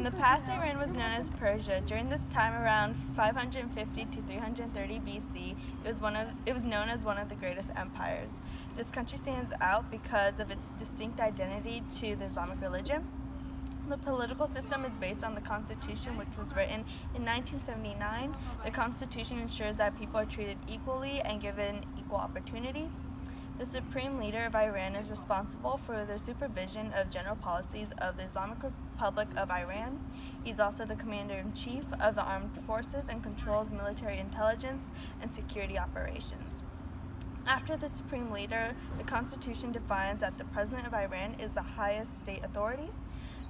In the past, Iran was known as Persia. During this time, around 550 to 330 BC, it was known as one of the greatest empires. This country stands out because of its distinct identity to the Islamic religion. The political system is based on the Constitution, which was written in 1979. The Constitution ensures that people are treated equally and given equal opportunities. The Supreme Leader of Iran is responsible for the supervision of general policies of the Islamic Republic of Iran. He's also the Commander-in-Chief of the Armed Forces and controls military intelligence and security operations. After the Supreme Leader, the Constitution defines that the President of Iran is the highest state authority.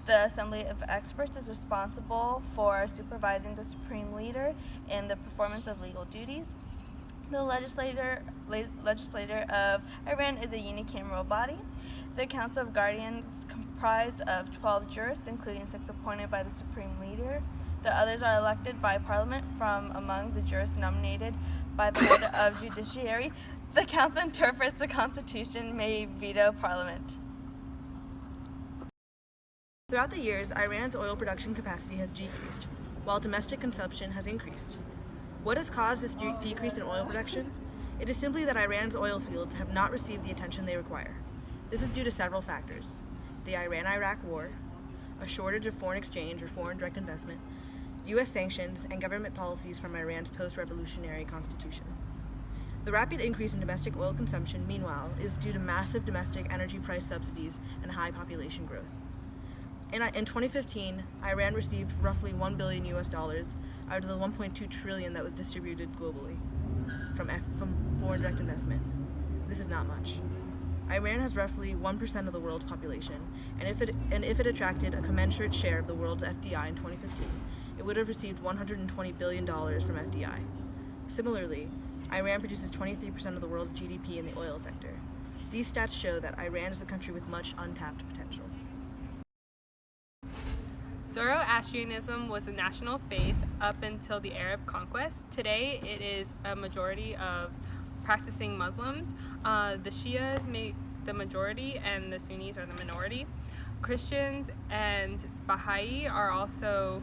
The Assembly of Experts is responsible for supervising the Supreme Leader in the performance of legal duties. The legislature of Iran is a unicameral body. The Council of Guardians comprised of 12 jurists, including 6 appointed by the Supreme Leader. The others are elected by Parliament from among the jurists nominated by the head of judiciary. The Council interprets the Constitution, may veto Parliament. Throughout the years, Iran's oil production capacity has decreased, while domestic consumption has increased. What has caused this decrease in oil production? It is simply that Iran's oil fields have not received the attention they require. This is due to several factors: the Iran-Iraq War, a shortage of foreign exchange or foreign direct investment, U.S. sanctions, and government policies from Iran's post-revolutionary constitution. The rapid increase in domestic oil consumption, meanwhile, is due to massive domestic energy price subsidies and high population growth. In 2015, Iran received roughly $1 billion out of the $1.2 trillion that was distributed globally from foreign direct investment. This is not much. Iran has roughly 1% of the world's population, and if it attracted a commensurate share of the world's FDI in 2015, it would have received $120 billion from FDI. Similarly, Iran produces 23% of the world's GDP in the oil sector. These stats show that Iran is a country with much untapped potential. Zoroastrianism was a national faith up until the Arab conquest. Today, it is a majority of practicing Muslims. The Shias make the majority and the Sunnis are the minority. Christians and Baha'i are also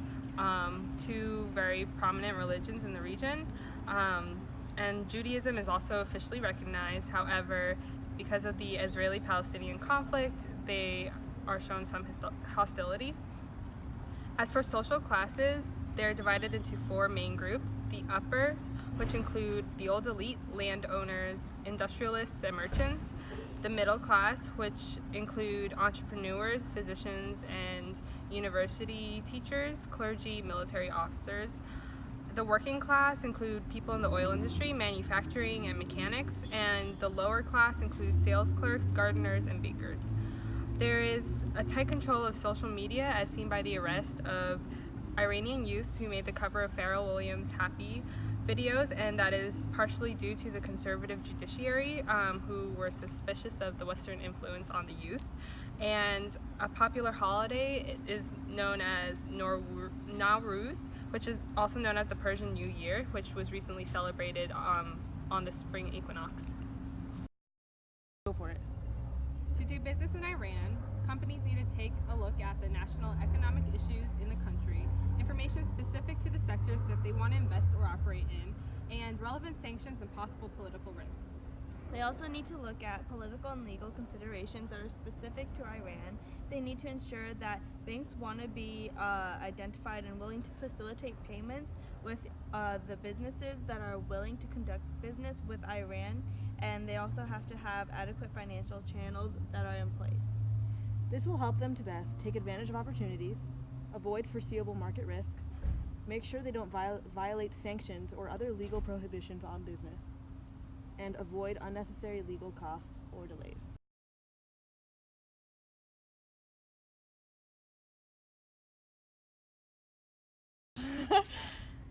two very prominent religions in the region. And Judaism is also officially recognized. However, because of the Israeli-Palestinian conflict, they are shown some hostility. As for social classes, they're divided into 4 main groups: the uppers, which include the old elite, landowners, industrialists, and merchants; the middle class, which include entrepreneurs, physicians, and university teachers, clergy, military officers; the working class include people in the oil industry, manufacturing, and mechanics; and the lower class includes sales clerks, gardeners, and bakers. There is a tight control of social media, as seen by the arrest of Iranian youths who made the cover of Pharrell Williams' Happy videos, and that is partially due to the conservative judiciary who were suspicious of the Western influence on the youth. And a popular holiday is known as Nowruz, which is also known as the Persian New Year, which was recently celebrated on the spring equinox. Go for it. To do business in Iran, companies need to take a look at the national economic issues in the country, information specific to the sectors that they want to invest or operate in, and relevant sanctions and possible political risks. They also need to look at political and legal considerations that are specific to Iran. They need to ensure that banks want to be identified and willing to facilitate payments with the businesses that are willing to conduct business with Iran, and they also have to have adequate financial channels that are in place. This will help them to best take advantage of opportunities, avoid foreseeable market risk, make sure they don't violate sanctions or other legal prohibitions on business, and avoid unnecessary legal costs or delays.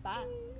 Bye.